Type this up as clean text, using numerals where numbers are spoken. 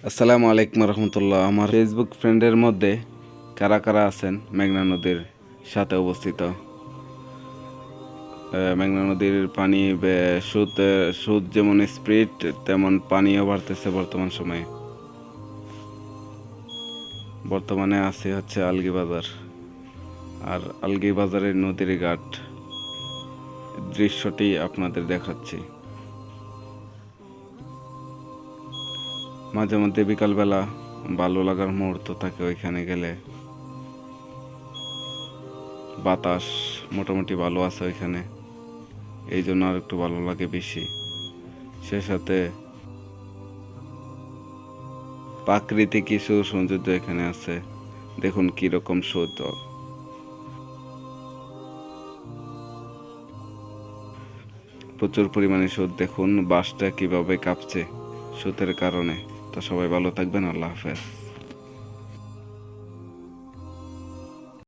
আসসালামু আলাইকুম রহমতুল্লাহ। আমার ফেসবুক ফ্রেন্ডের মধ্যে কারা কারা আছেন মেঘনা নদীর সাথে অবস্থিত? মেঘনা নদীর পানি সুদ যেমন স্পিড তেমন পানিও বাড়তেছে বর্তমান সময়ে। বর্তমানে আছে হচ্ছে আলগি বাজার, আর আলগি বাজারের নদীর ঘাট দৃশ্যটি আপনাদের দেখাচ্ছি। মাঝে মধ্যে বিকালবেলা ভালো লাগার মুহূর্ত থাকে ওইখানে গেলে। বাতাস মোটামুটি ভালো আছে ওইখানে, এই জন্য আর একটু ভালো লাগে বেশি। সে সাথে প্রাকৃতিক কিছু সৌন্দর্য এখানে আছে, দেখুন কিরকম সৌন্দর্য। প্রচুর পরিমাণে স্রোত, দেখুন বাসটা কিভাবে কাঁপছে স্রোতের কারণে। তো সবাই ভালো থাকবেন, আল্লাহ হাফেজ।